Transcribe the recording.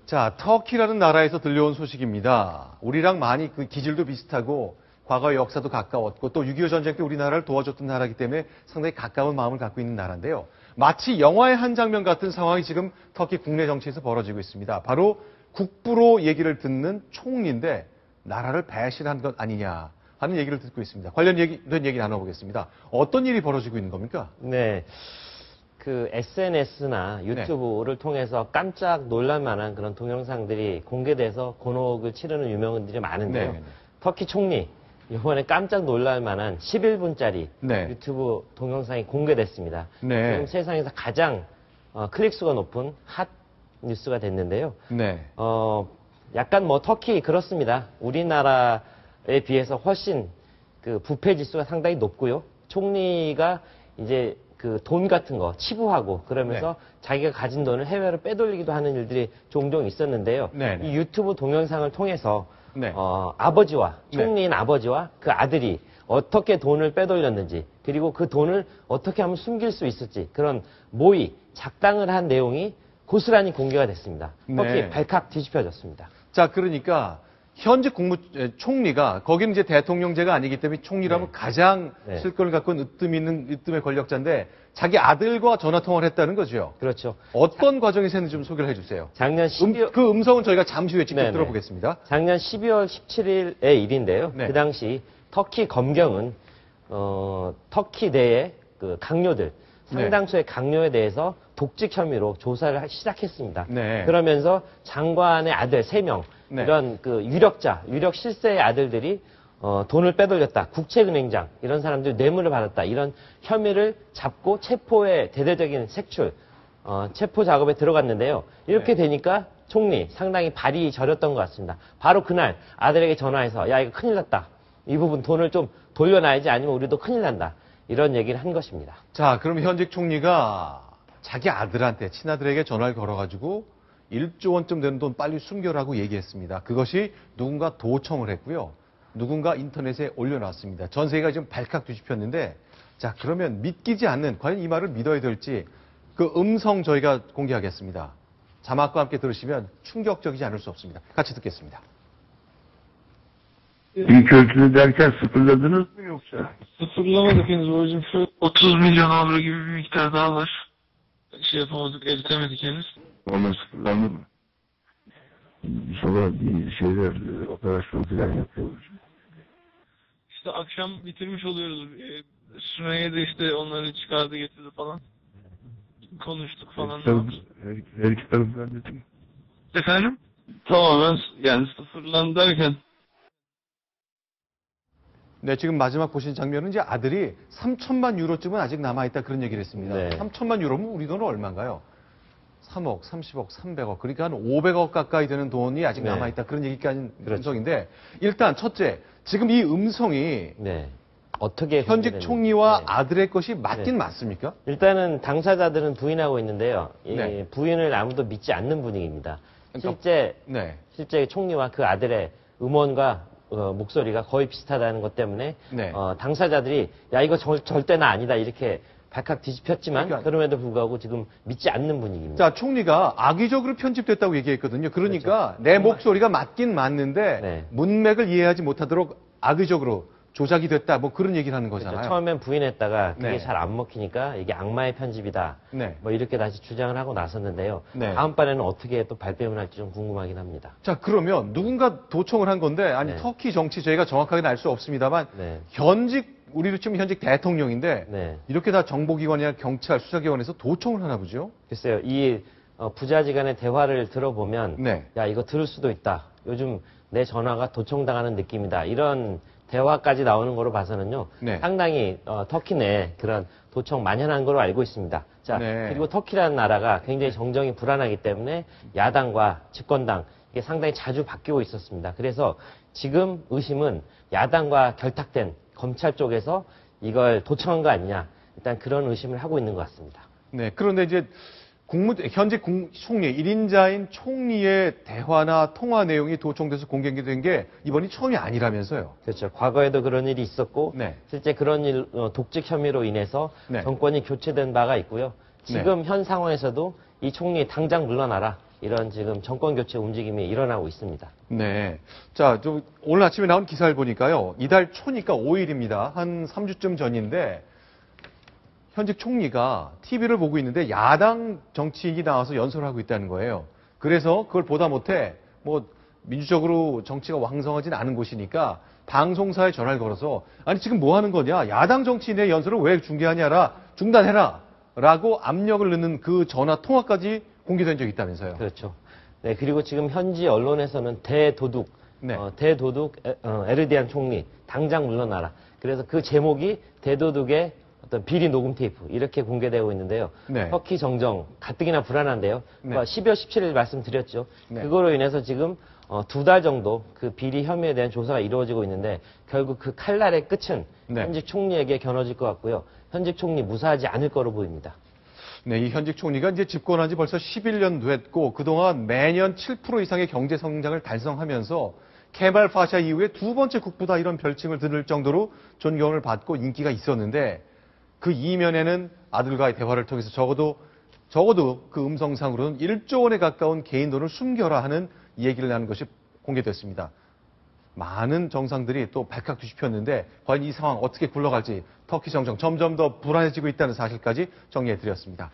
자, 터키라는 나라에서 들려온 소식입니다. 우리랑 많이 그 기질도 비슷하고 과거의 역사도 가까웠고 또 6.25 전쟁 때 우리나라를 도와줬던 나라이기 때문에 상당히 가까운 마음을 갖고 있는 나라인데요. 마치 영화의 한 장면 같은 상황이 지금 터키 국내 정치에서 벌어지고 있습니다. 바로 국부로 얘기를 듣는 총리인데 나라를 배신한 것 아니냐 하는 얘기를 듣고 있습니다. 관련된 얘기 나눠보겠습니다. 어떤 일이 벌어지고 있는 겁니까? 네. 그 SNS나 유튜브를 통해서 깜짝 놀랄만한 그런 동영상들이 공개돼서 곤혹을 치르는 유명인들이 많은데요. 네. 터키 총리, 이번에 깜짝 놀랄만한 11분짜리 네. 유튜브 동영상이 공개됐습니다. 네. 지금 세상에서 가장 클릭수가 높은 핫 뉴스가 됐는데요. 네. 약간 뭐 터키 그렇습니다. 우리나라에 비해서 훨씬 그 부패 지수가 상당히 높고요. 총리가 이제 그 돈 같은 거 치부하고 그러면서 자기가 가진 돈을 해외로 빼돌리기도 하는 일들이 종종 있었는데요. 이 유튜브 동영상을 통해서 아버지와 총리인 아버지와 그 아들이 어떻게 돈을 빼돌렸는지 그리고 그 돈을 어떻게 하면 숨길 수 있을지 그런 모의, 작당을 한 내용이 고스란히 공개가 됐습니다. 터키 발칵 뒤집혀졌습니다. 자, 그러니까 현직 총리가 거기는 이제 대통령제가 아니기 때문에 총리라면 가장 실권을 갖고 있는 으뜸의 권력자인데 자기 아들과 전화 통화를 했다는 거죠. 그렇죠. 어떤 과정이 있었는지 좀 소개를 해주세요. 작년 12월 그 음성은 저희가 잠시 후에 직접 들어보겠습니다. 작년 12월 17일의 일인데요. 그 당시 터키 검경은 터키 내의 그 강요들 상당수의 강요에 대해서 독직 혐의로 조사를 시작했습니다. 그러면서 장관의 아들 3명 이런 그 유력 실세의 아들들이 돈을 빼돌렸다. 국채은행장 이런 사람들이 뇌물을 받았다. 이런 혐의를 잡고 체포의 대대적인 색출, 체포 작업에 들어갔는데요. 이렇게 되니까 총리 상당히 발이 저렸던 것 같습니다. 바로 그날 아들에게 전화해서 야 이거 큰일 났다. 이 부분 돈을 좀 돌려놔야지 아니면 우리도 큰일 난다. 이런 얘기를 한 것입니다. 자, 그럼 현직 총리가 자기 아들한테 친아들에게 전화를 걸어가지고 1조 원쯤 되는 돈 빨리 숨겨라고 얘기했습니다. 그것이 누군가 도청을 했고요. 누군가 인터넷에 올려놨습니다. 전 세계가 지금 발칵 뒤집혔는데 자, 그러면 믿기지 않는 과연 이 말을 믿어야 될지 그 음성 저희가 공개하겠습니다. 자막과 함께 들으시면 충격적이지 않을 수 없습니다. 같이 듣겠습니다. İlk ölçüde derken sıfırladınız mı yoksa? Sıfırlamadık henüz babacığım. Şu 30 milyon avro gibi bir miktar daha var. Şey yapamadık, eritemedik henüz. Onlar sıfırlandı mı? Sonra bir şeyler, operasyon falan yapıyoruz. İşte akşam bitirmiş oluyoruz. Sümeyye de işte onları çıkardı getirdi falan. Konuştuk falan. Her iki tarafından dedim. Efendim? Tamamen yani sıfırlandı derken 네, 지금 마지막 보신 장면은 이제 아들이 3천만 유로쯤은 아직 남아있다 그런 얘기를 했습니다. 3천만 유로면 우리 돈은 얼마인가요? 3억, 30억, 300억, 그러니까 한 500억 가까이 되는 돈이 아직 남아있다 그런 얘기까지 음성인데 일단 첫째, 지금 이 음성이 어떻게 현직 총리와 아들의 것이 맞긴 맞습니까? 일단은 당사자들은 부인하고 있는데요. 이 부인을 아무도 믿지 않는 분위기입니다. 실제 총리와 그 아들의 음원과 목소리가 거의 비슷하다는 것 때문에 당사자들이 야 이거 절대나 아니다 이렇게 발칵 뒤집혔지만 그럼에도 불구하고 지금 믿지 않는 분위기입니다. 자, 총리가 악의적으로 편집됐다고 얘기했거든요. 그러니까 내 목소리가 맞긴 맞는데 문맥을 이해하지 못하도록 악의적으로 조작이 됐다 뭐 그런 얘기를 하는 거잖아요. 처음엔 부인했다가 그게 잘 안 먹히니까 이게 악마의 편집이다. 뭐 이렇게 다시 주장을 하고 나섰는데요. 다음번에는 어떻게 또 발뺌을 할지 좀 궁금하긴 합니다. 자, 그러면 누군가 도청을 한 건데 아니 터키 정치 저희가 정확하게는 알 수 없습니다만 우리로 치면 현직 대통령인데 이렇게 다 정보기관이나 경찰, 수사기관에서 도청을 하나 보죠? 글쎄요. 이 부자지간의 대화를 들어보면 야 이거 들을 수도 있다. 요즘 내 전화가 도청당하는 느낌이다. 이런 대화까지 나오는 거로 봐서는요. 상당히 터키 내 그런 도청 만연한 거로 알고 있습니다. 자, 그리고 터키라는 나라가 굉장히 정정이 불안하기 때문에 야당과 집권당 이게 상당히 자주 바뀌고 있었습니다. 그래서 지금 의심은 야당과 결탁된 검찰 쪽에서 이걸 도청한 거 아니냐. 일단 그런 의심을 하고 있는 것 같습니다. 네, 그런데 이제 현직 총리, 1인자인 총리의 대화나 통화 내용이 도청돼서 공개된 게 이번이 처음이 아니라면서요. 그렇죠. 과거에도 그런 일이 있었고 실제 그런 일 독직 혐의로 인해서 정권이 교체된 바가 있고요. 지금 현 상황에서도 이 총리 당장 물러나라. 이런 지금 정권 교체 움직임이 일어나고 있습니다. 네. 자, 오늘 아침에 나온 기사를 보니까요. 이달 초니까 5일입니다. 한 3주쯤 전인데 현직 총리가 TV를 보고 있는데 야당 정치인이 나와서 연설을 하고 있다는 거예요. 그래서 그걸 보다 못해 민주적으로 정치가 왕성하진 않은 곳이니까 방송사에 전화를 걸어서 아니 지금 뭐 하는 거냐? 야당 정치인의 연설을 왜 중계하냐라 중단해라 라고 압력을 넣는 그 전화 통화까지 공개된 적이 있다면서요. 그렇죠. 네, 그리고 지금 현지 언론에서는 대도둑, 네. 에르디안 총리 당장 물러나라. 그래서 그 제목이 대도둑의 어떤 비리 녹음 테이프 이렇게 공개되고 있는데요. 네. 터키 정정 가뜩이나 불안한데요. 네. 12월 17일 말씀드렸죠. 네. 그거로 인해서 지금 2달 정도 그 비리 혐의에 대한 조사가 이루어지고 있는데 결국 그 칼날의 끝은 네. 현직 총리에게 겨눠질 것 같고요. 현직 총리 무사하지 않을 거로 보입니다. 네, 이 현직 총리가 이제 집권한 지 벌써 11년 됐고 그동안 매년 7% 이상의 경제 성장을 달성하면서 케말 파샤 이후에 두 번째 국부다 이런 별칭을 들을 정도로 존경을 받고 인기가 있었는데 그 이면에는 아들과의 대화를 통해서 적어도 그 음성상으로는 1조 원에 가까운 개인 돈을 숨겨라 하는 얘기를 하는 것이 공개됐습니다. 많은 정상들이 또 발칵 뒤집혔는데 과연 이 상황 어떻게 굴러갈지 터키 정정 점점 더 불안해지고 있다는 사실까지 정리해드렸습니다.